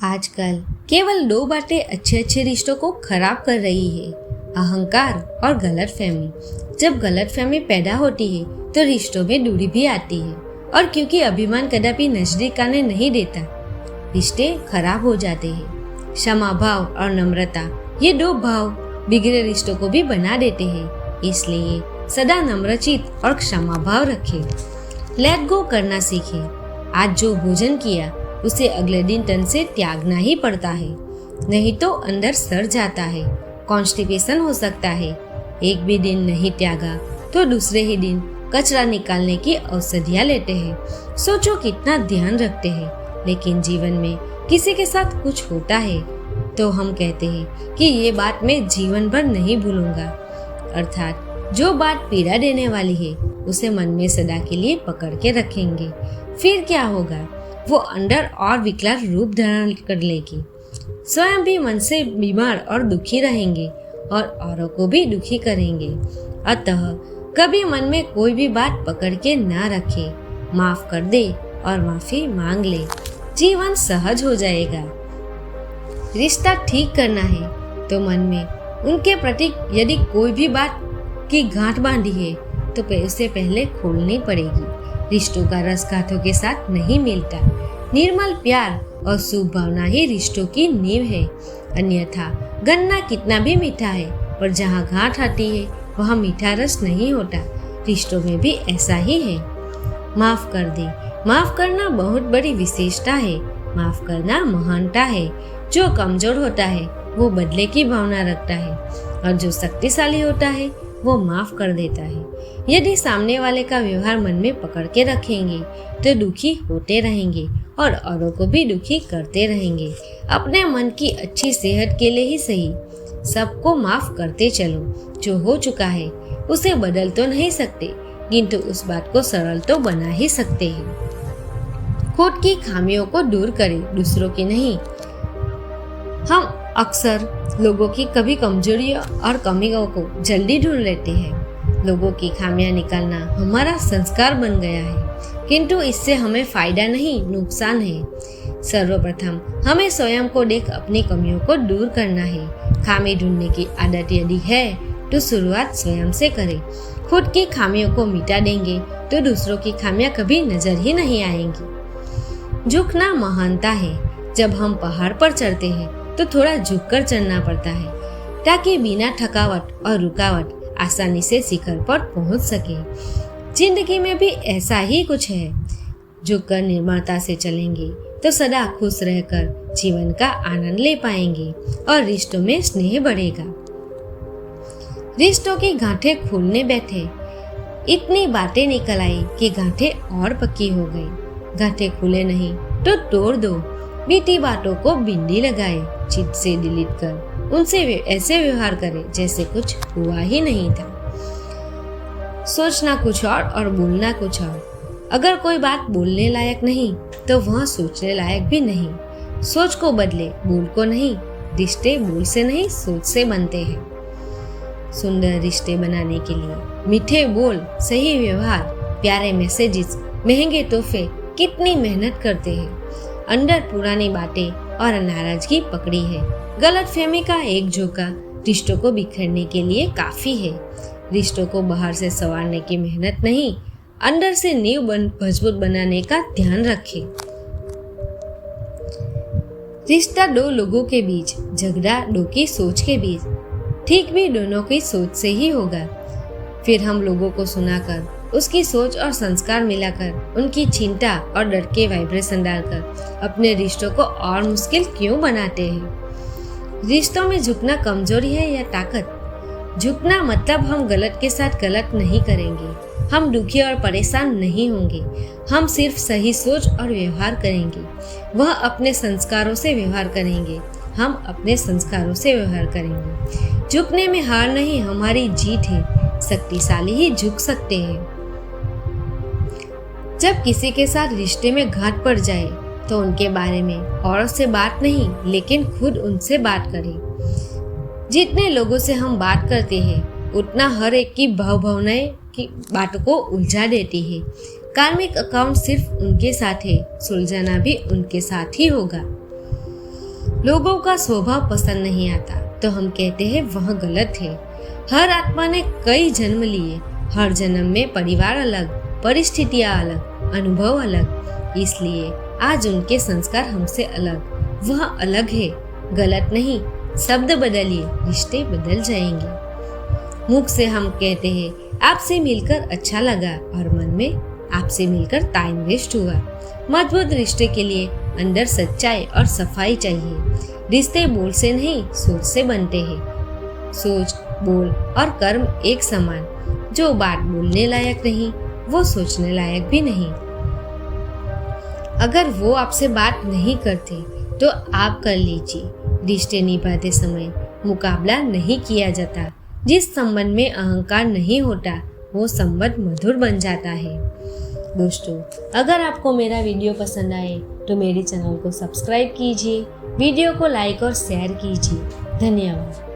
आजकल केवल दो बातें अच्छे अच्छे रिश्तों को खराब कर रही है, अहंकार और गलतफहमी। जब गलतफहमी पैदा होती है तो रिश्तों में दूरी भी आती है, और क्योंकि अभिमान कदापि नजदीक आने नहीं देता, रिश्ते खराब हो जाते हैं। क्षमा भाव और नम्रता, ये दो भाव बिगड़े रिश्तों को भी बना देते हैं। इसलिए सदा नम्रचित और क्षमा भाव रखें। लेट गो करना सीखें। आज जो भोजन किया उसे अगले दिन तन से त्यागना ही पड़ता है, नहीं तो अंदर सड़ जाता है, कॉन्स्टिपेशन हो सकता है। एक भी दिन नहीं त्यागा तो दूसरे ही दिन कचरा निकालने की औषधियाँ लेते हैं। सोचो कितना ध्यान रखते हैं, लेकिन जीवन में किसी के साथ कुछ होता है तो हम कहते हैं कि ये बात मैं जीवन भर नहीं भूलूंगा। अर्थात जो बात पीड़ा देने वाली है उसे मन में सदा के लिए पकड़ के रखेंगे। फिर क्या होगा? वो अंदर और विकराल रूप धारण कर लेगी। स्वयं भी मन से बीमार और दुखी रहेंगे और औरों को भी दुखी करेंगे। अतः कभी मन में कोई भी बात पकड़ के ना रखे, माफ कर दे और माफी मांग ले। जीवन सहज हो जाएगा। रिश्ता ठीक करना है तो मन में उनके प्रति यदि कोई भी बात की गांठ बांधी है तो उसे पहले खोलनी पड़ेगी। रिश्तों का रस गांठों के साथ नहीं मिलता। निर्मल प्यार और शुभ भावना ही रिश्तों की नींव है। अन्यथा गन्ना कितना भी मीठा है, पर जहाँ गांठ आती है वहाँ मीठा रस नहीं होता। रिश्तों में भी ऐसा ही है। माफ कर दे। माफ करना बहुत बड़ी विशेषता है। माफ करना महानता है। जो कमजोर होता है वो बदले की भावना रखता है, और जो शक्तिशाली होता है वो माफ कर देता है। यदि सामने वाले का व्यवहार मन में पकड़ के रखेंगे तो दुखी होते रहेंगे और औरों को भी दुखी करते रहेंगे। अपने मन की अच्छी सेहत के लिए ही सही, सबको माफ करते चलो। जो हो चुका है उसे बदल तो नहीं सकते, किंतु उस बात को सरल तो बना ही सकते हैं। खुद की खामियों को दूर करें, दूसरों की नहीं। हम अक्सर लोगों की कभी कमजोरियों और कमियों को जल्दी ढूंढ लेते हैं। लोगों की खामियां निकालना हमारा संस्कार बन गया है, किंतु इससे हमें फायदा नहीं, नुकसान है। सर्वप्रथम हमें स्वयं को देख अपनी कमियों को दूर करना है। खामी ढूंढने की आदत यदि है तो शुरुआत स्वयं से करें। खुद की खामियों को मिटा देंगे तो दूसरों की खामियां कभी नजर ही नहीं आएंगी। झुकना महानता है। जब हम पहाड़ पर चढ़ते हैं तो थोड़ा झुककर चढ़ना पड़ता है, ताकि बिना थकावट और रुकावट आसानी से शिखर पर पहुंच सके। जिंदगी में भी ऐसा ही कुछ है। झुककर निर्मलता से चलेंगे तो सदा खुश रहकर जीवन का आनंद ले पाएंगे और रिश्तों में स्नेह बढ़ेगा। रिश्तों की गांठें खोलने बैठे, इतनी बातें निकल आई कि गांठें और पक्की हो गई। गांठें खुले नहीं तो तोड़ दो। बीती बातों को बिंदी लगाए, चित से डिलीट कर उनसे ऐसे व्यवहार करें जैसे कुछ हुआ ही नहीं था। सोचना कुछ और बोलना कुछ और। अगर कोई बात बोलने लायक नहीं तो वह सोचने लायक भी नहीं। सोच को बदले, बोल को नहीं। रिश्ते बोल से नहीं, सोच से बनते हैं। सुंदर रिश्ते बनाने के लिए मीठे बोल, सही व्यवहार, प्यारे मैसेजेस, महंगे तोहफे, कितनी मेहनत करते हैं। अंदर पुरानी बातें और नाराजगी पकड़ी है। गलतफहमी का एक झोंका रिश्तों को बिखरने के लिए काफी है। रिश्तों को बाहर से संवारने की मेहनत नहीं, अंदर से नींव मजबूत बनाने का ध्यान रखें। रिश्ता दो लोगों के बीच, झगड़ा दो की सोच के बीच, ठीक भी दोनों की सोच से ही होगा। फिर हम लोगों को सुनाकर, उसकी सोच और संस्कार मिलाकर, उनकी चिंता और डर के वाइब्रेशन डालकर अपने रिश्तों को और मुश्किल क्यों बनाते हैं? रिश्तों में झुकना कमजोरी है या ताकत? झुकना मतलब हम गलत के साथ गलत नहीं करेंगे। हम दुखी और परेशान नहीं होंगे। हम सिर्फ सही सोच और व्यवहार करेंगे। वह अपने संस्कारों से व्यवहार करेंगे। हम अपने संस्कारों से व्यवहार करेंगे। झुकने में हार नहीं, हमारी जीत है। शक्तिशाली ही झुक सकते हैं। जब किसी के साथ रिश्ते में घाट पड़ जाए तो उनके बारे में औरों से बात नहीं, लेकिन खुद उनसे बात करें। जितने लोगों से हम बात करते हैं उतना हर एक की भावनाएं की बातों को उलझा देती है। कार्मिक अकाउंट सिर्फ उनके साथ है, सुलझाना भी उनके साथ ही होगा। लोगों का स्वभाव पसंद नहीं आता तो हम कहते हैं वह गलत है। हर आत्मा ने कई जन्म लिए, हर जन्म में परिवार अलग, परिस्थितियां अलग, अनुभव अलग, इसलिए आज उनके संस्कार हमसे अलग। वह अलग है, गलत नहीं। शब्द बदलिए, रिश्ते बदल जाएंगे। मुख से हम कहते हैं आपसे मिलकर अच्छा लगा और मन में आपसे मिलकर टाइम वेस्ट हुआ। मजबूत रिश्ते के लिए अंदर सच्चाई और सफाई चाहिए। रिश्ते बोल से नहीं, सोच से बनते हैं। सोच, बोल और कर्म एक समान। जो बात बोलने लायक नहीं, वो सोचने लायक भी नहीं। अगर वो आपसे बात नहीं करते तो आप कर लीजिए। रिश्ते निभाते समय मुकाबला नहीं किया जाता। जिस संबंध में अहंकार नहीं होता वो संबंध मधुर बन जाता है। दोस्तों, अगर आपको मेरा वीडियो पसंद आए तो मेरे चैनल को सब्सक्राइब कीजिए, वीडियो को लाइक और शेयर कीजिए। धन्यवाद।